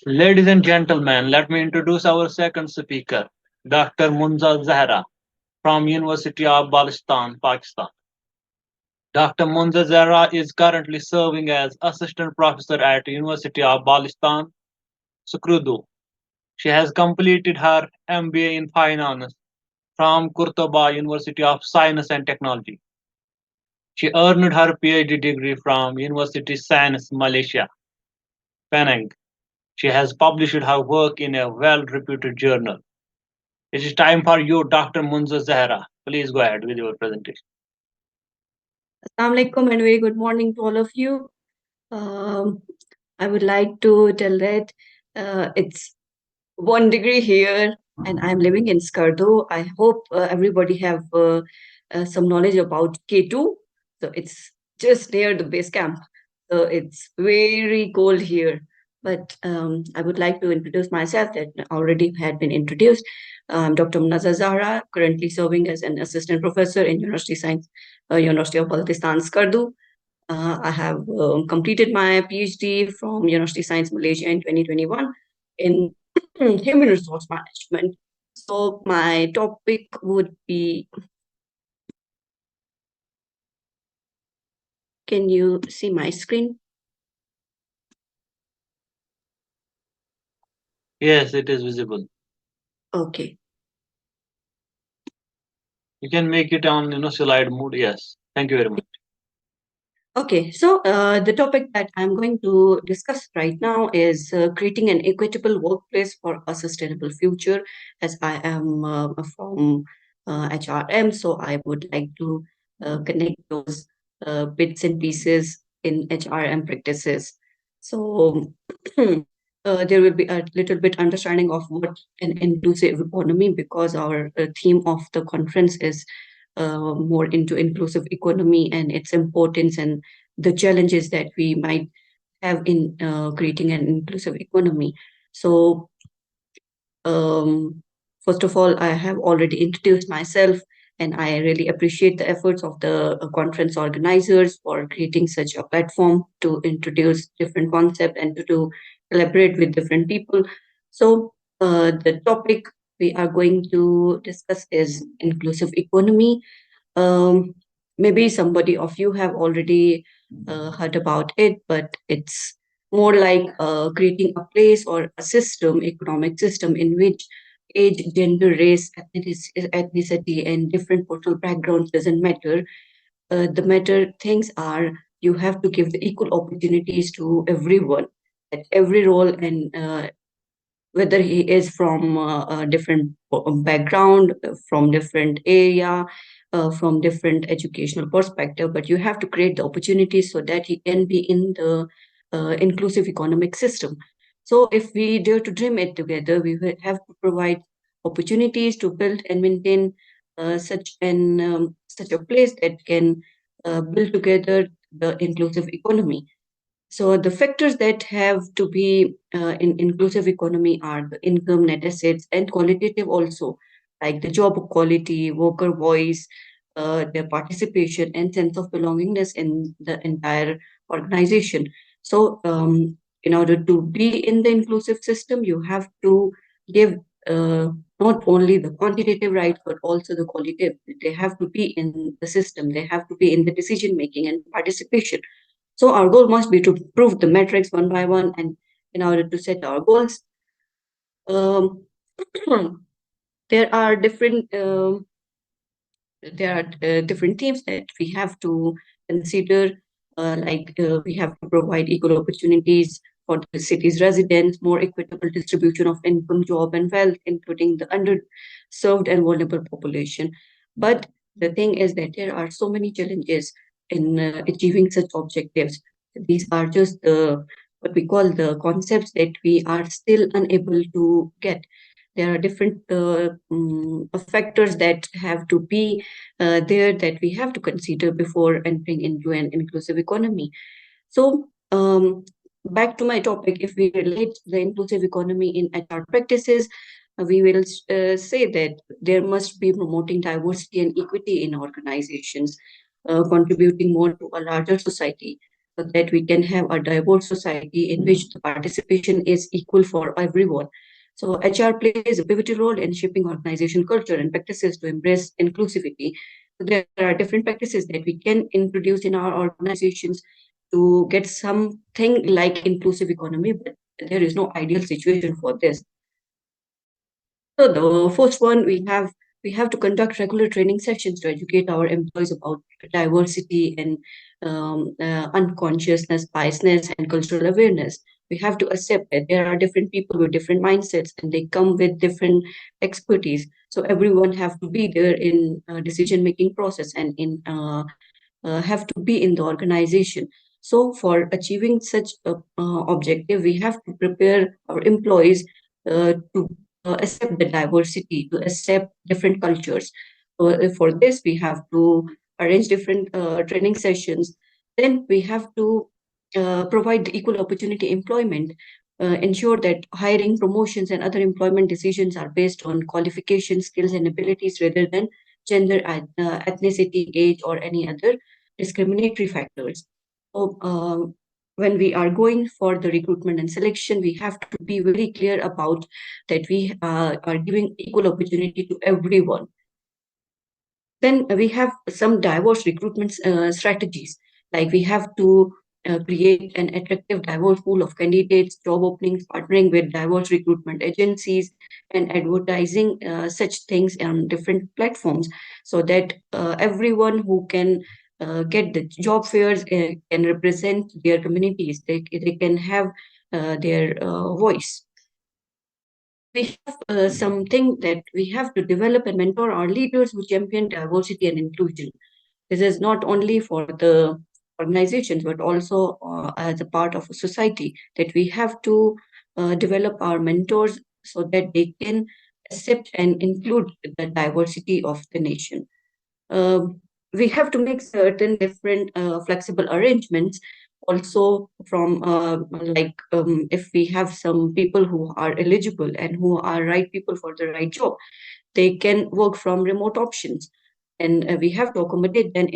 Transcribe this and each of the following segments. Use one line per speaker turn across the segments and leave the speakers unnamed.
Ladies and gentlemen, let me introduce our second speaker, Dr. Munazza Zahra from University of Baltistan, Pakistan. Dr. Munazza Zahra is currently serving as assistant professor at University of Baltistan, Skardu. She has completed her MBA in finance from Qurtuba University of Science and Technology. She earned her PhD degree from University Sains Malaysia, Penang. She has published her work in a well-reputed journal. It is time for you, Dr. Munazza Zahra. Please go ahead with your presentation.
Assalamu alaikum and very good morning to all of you. I would like to tell that it's 1 degree here and I'm living in Skardu. I hope everybody have some knowledge about K2. So it's just near the base camp. So it's very cold here. But I would like to introduce myself that already had been introduced. I'm Dr. Munazza Zahra, currently serving as an assistant professor in University of Baltistan, Skardu. I have completed my PhD from University Sains Malaysia in 2021 in human resource management. So my topic would be, can you see my screen?
Yes, it is visible.
Okay.
You can make it on slide mode. Yes. Thank you very much.
Okay, so the topic that I'm going to discuss right now is creating an equitable workplace for a sustainable future. As I am from HRM, so I would like to connect those bits and pieces in HRM practices. So there will be a little bit understanding of what an inclusive economy, because our theme of the conference is more into inclusive economy and its importance and the challenges that we might have in creating an inclusive economy. So, first of all, I have already introduced myself, and I really appreciate the efforts of the conference organizers for creating such a platform to introduce different concepts and to collaborate with different people. So, the topic we are going to discuss is inclusive economy. Um, Maybe somebody of you have already heard about it, but it's more like creating a place or a system, economic system, in which age, gender, race, ethnicity, and different personal backgrounds doesn't matter. The matter things are you have to give the equal opportunities to everyone at every role, and whether he is from a different background, from different area, from different educational perspective, but you have to create the opportunities so that he can be in the inclusive economic system. So if we dare to dream it together, we will have to provide opportunities to build and maintain such a place that can build together the inclusive economy. So the factors that have to be in inclusive economy are the income, net assets, and qualitative also, like the job quality, worker voice, their participation, and sense of belongingness in the entire organization. So in order to be in the inclusive system, you have to give not only the quantitative rights, but also the qualitative. They have to be in the system. They have to be in the decision making and participation. So our goal must be to prove the metrics one by one, and in order to set our goals, um, there are different themes that we have to consider. We have to provide equal opportunities for the city's residents, more equitable distribution of income, job, and wealth, including the underserved and vulnerable population. But the thing is that there are so many challenges in achieving such objectives. These are just the what we call the concepts that we are still unable to get. There are different factors that have to be there that we have to consider before entering into an inclusive economy. So, back to my topic, if we relate the inclusive economy in HR practices, we will say that there must be promoting diversity and equity in organizations, contributing more to a larger society. so that we can have a diverse society in which the participation is equal for everyone. So HR plays a pivotal role in shaping organization culture and practices to embrace inclusivity. So there are different practices that we can introduce in our organizations to get something like inclusive economy, but there is no ideal situation for this. So the first one we have to conduct regular training sessions to educate our employees about diversity and unconsciousness, biasness, and cultural awareness. We have to accept that there are different people with different mindsets and they come with different expertise. So everyone have to be there in decision making process and in have to be in the organization. So for achieving such a objective, we have to prepare our employees to accept the diversity, to accept different cultures. So for this, we have to arrange different training sessions. Then we have to provide equal opportunity employment, ensure that hiring, promotions, and other employment decisions are based on qualifications, skills, and abilities rather than gender, ethnicity, age, or any other discriminatory factors. So, when we are going for the recruitment and selection, we have to be very clear about that we are giving equal opportunity to everyone. Then we have some diverse recruitment strategies, like we have to create an attractive, diverse pool of candidates, job openings, partnering with diverse recruitment agencies, and advertising such things on different platforms so that everyone who can get the job fairs can represent their communities, they can have their voice. We have something that we have to develop and mentor our leaders who champion diversity and inclusion. This is not only for the organizations, but also as a part of a society that we have to develop our mentors so that they can accept and include the diversity of the nation. We have to make certain different flexible arrangements also from if we have some people who are eligible and who are right people for the right job, they can work from remote options, and we have to accommodate them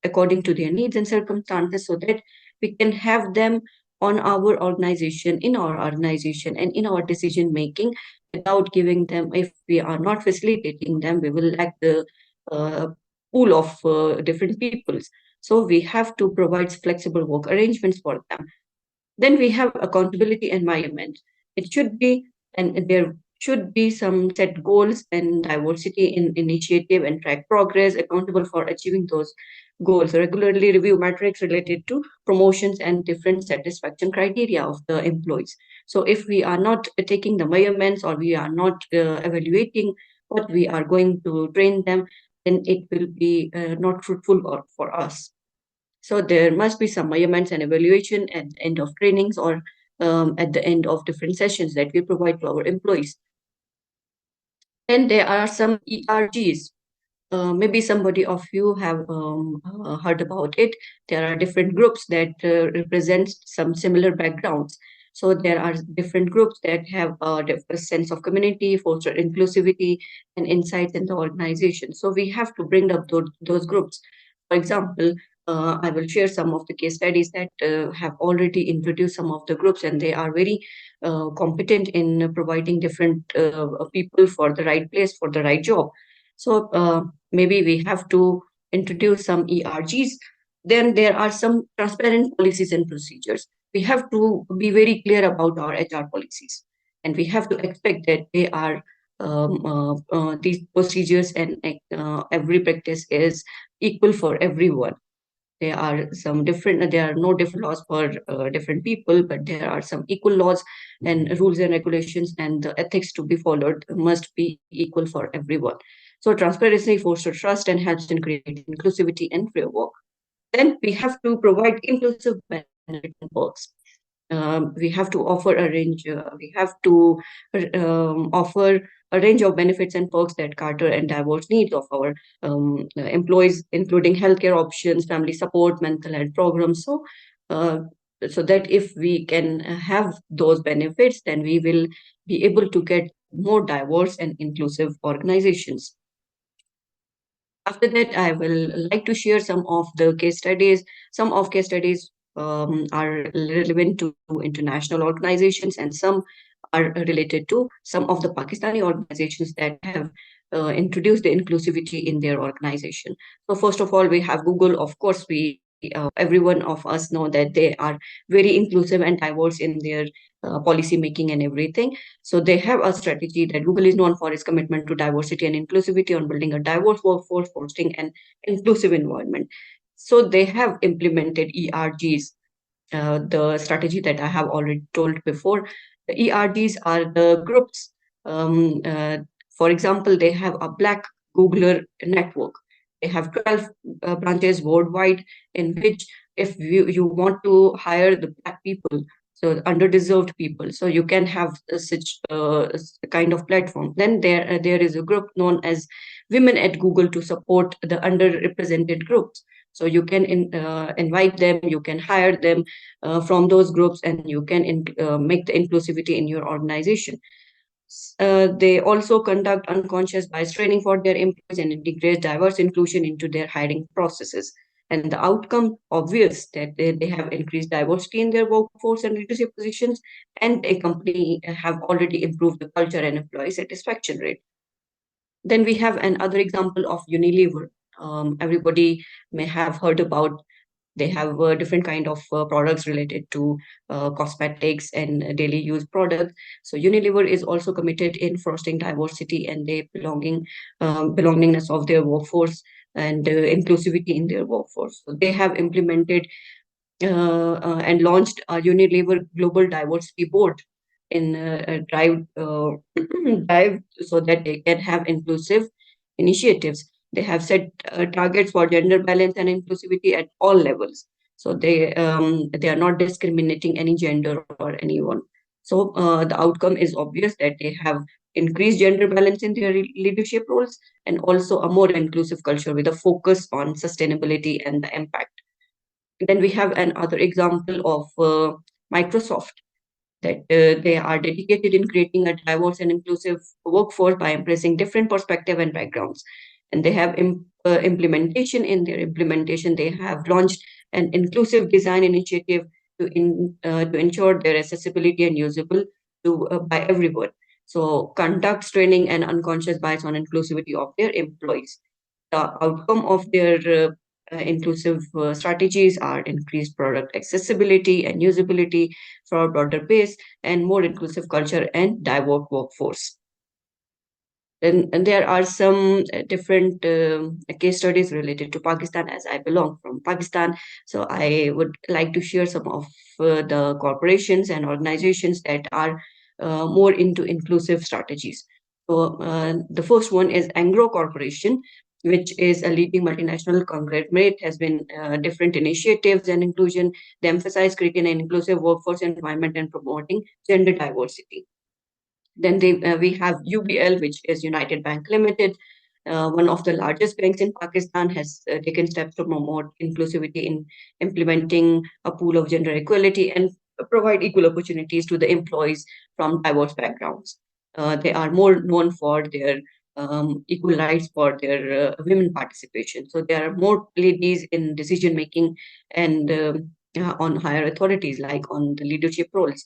according to their needs and circumstances so that we can have them on our organization, in our organization, and in our decision making without giving them. If we are not facilitating them, we will lack the uh, pool of different peoples. So we have to provide flexible work arrangements for them. Then we have accountability environment. It should be, and there should be some set goals and diversity in initiative and track progress, accountable for achieving those goals. Regularly review metrics related to promotions and different satisfaction criteria of the employees. So if we are not taking the measurements or we are not evaluating what we are going to train them, then it will be not fruitful for us. So there must be some measurements and evaluation at the end of trainings or at the end of different sessions that we provide to our employees. And there are some ERGs. Maybe somebody of you have heard about it. There are different groups that represent some similar backgrounds. So there are different groups that have a different sense of community, foster inclusivity, and insights in the organization. So we have to bring up those groups. For example, I will share some of the case studies that have already introduced some of the groups, and they are very competent in providing different people for the right place, for the right job. So maybe we have to introduce some ERGs. Then there are some transparent policies and procedures. We have to be very clear about our HR policies, and we have to expect that they are these procedures and every practice is equal for everyone. There are some different, there are no different laws for different people, but there are some equal laws and rules and regulations, and the ethics to be followed must be equal for everyone. So transparency fosters trust and helps in creating inclusivity and fair work. Then we have to provide inclusive benefits and perks. We have to offer a range. We have to offer a range of benefits and perks that cater and diverse needs of our employees, including healthcare options, family support, mental health programs. So that if we can have those benefits, then we will be able to get more diverse and inclusive organizations. After that, I will like to share some of the case studies. Some of case studies are relevant to international organizations, and some are related to some of the Pakistani organizations that have introduced the inclusivity in their organization. So first of all, we have Google. Of course, we every one of us know that they are very inclusive and diverse in their policy making and everything. So they have a strategy that Google is known for its commitment to diversity and inclusivity, on building a diverse workforce, fostering an inclusive environment. So they have implemented ERGs, the strategy that I have already told before. The ERGs are the groups. For example, they have a Black Googler network. They have 12 branches worldwide, in which if you want to hire the Black people, so underdeserved people, so you can have such kind of platform. Then there is a group known as Women at Google to support the underrepresented groups. So you can invite them, you can hire them from those groups, and you can make the inclusivity in your organization. They also conduct unconscious bias training for their employees and integrate diverse inclusion into their hiring processes. And the outcome obvious that they have increased diversity in their workforce and leadership positions, and a company have already improved the culture and employee satisfaction rate. Then we have another example of Unilever. Everybody may have heard about. They have different kind of products related to cosmetics and daily use products. So Unilever is also committed in fostering diversity and the belongingness of their workforce, and inclusivity in their workforce. So they have implemented and launched a Unilever Global Diversity Board in drive drive so that they can have inclusive initiatives. They have set targets for gender balance and inclusivity at all levels. So they are not discriminating any gender or anyone. So the outcome is obvious that they have increased gender balance in their leadership roles, and also a more inclusive culture with a focus on sustainability and the impact. Then we have another example of Microsoft, that they are dedicated in creating a diverse and inclusive workforce by embracing different perspectives and backgrounds. And they have implementation. In their implementation, they have launched an inclusive design initiative to ensure their accessibility and usable to by everyone. So conducts training and unconscious bias on inclusivity of their employees. The outcome of their inclusive strategies are increased product accessibility and usability for a broader base, and more inclusive culture and diverse workforce. And there are some different case studies related to Pakistan, as I belong from Pakistan. So I would like to share some of the corporations and organizations that are more into inclusive strategies. So the first one is Angro Corporation, which is a leading multinational conglomerate, has been different initiatives and inclusion. They emphasize creating an inclusive workforce environment and promoting gender diversity. Then we have UBL, which is United Bank Limited. One of the largest banks in Pakistan has taken steps to promote inclusivity in implementing a pool of gender equality and provide equal opportunities to the employees from diverse backgrounds. They are more known for their equal rights for their women participation. So there are more ladies in decision making and on higher authorities, like on the leadership roles.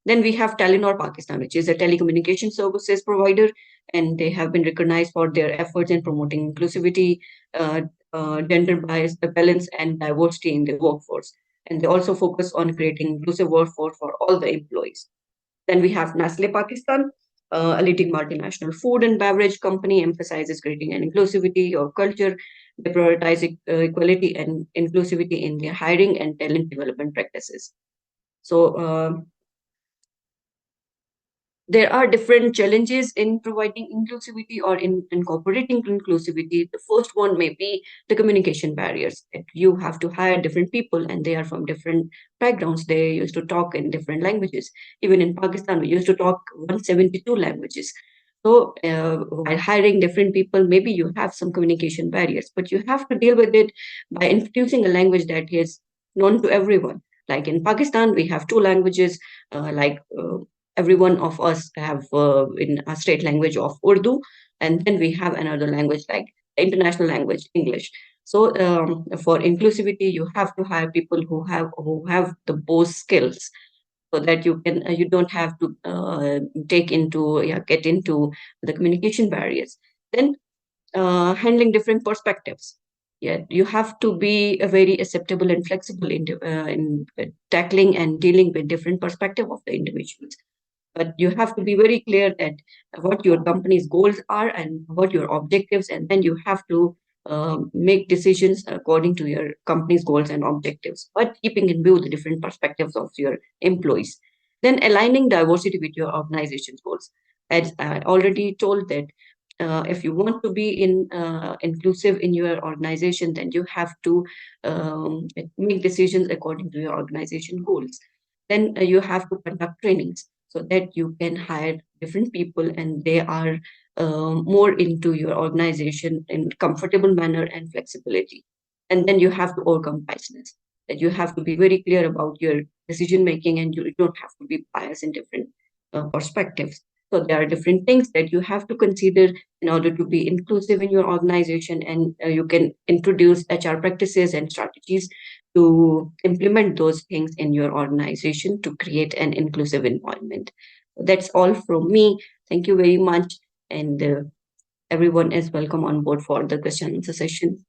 Then we have Telenor Pakistan, which is a telecommunication services provider, and they have been recognized for their efforts in promoting inclusivity, gender bias, balance, and diversity in the workforce. And they also focus on creating inclusive workforce for all the employees. Then we have Nestle Pakistan, a leading multinational food and beverage company, emphasizes creating an inclusivity of culture. They prioritize equality and inclusivity in their hiring and talent development practices. So there are different challenges in providing inclusivity or in incorporating inclusivity. The first one may be the communication barriers. That you have to hire different people, and they are from different backgrounds. They used to talk in different languages. Even in Pakistan, we used to talk 172 languages. So while hiring different people, maybe you have some communication barriers, but you have to deal with it by introducing a language that is known to everyone. Like in Pakistan, we have two languages, every one of us have in a state language of Urdu, and then we have another language like international language, English. So for inclusivity, you have to hire people who have the both skills, so that you don't have to get into the communication barriers. Then handling different perspectives. Yeah, you have to be very acceptable and flexible in tackling and dealing with different perspective of the individuals. But you have to be very clear that what your company's goals are and what your objectives, and then you have to make decisions according to your company's goals and objectives, but keeping in view the different perspectives of your employees. Then aligning diversity with your organization's goals. As I already told that if you want to be inclusive in your organization, then you have to make decisions according to your organization goals. Then you have to conduct trainings so that you can hire different people and they are more into your organization in comfortable manner and flexibility. And then you have to overcome biasness, that you have to be very clear about your decision making, and you don't have to be biased in different perspectives. So there are different things that you have to consider in order to be inclusive in your organization, and you can introduce HR practices and strategies to implement those things in your organization to create an inclusive environment. That's all from me. Thank you very much, and everyone is welcome on board for the question and answer session.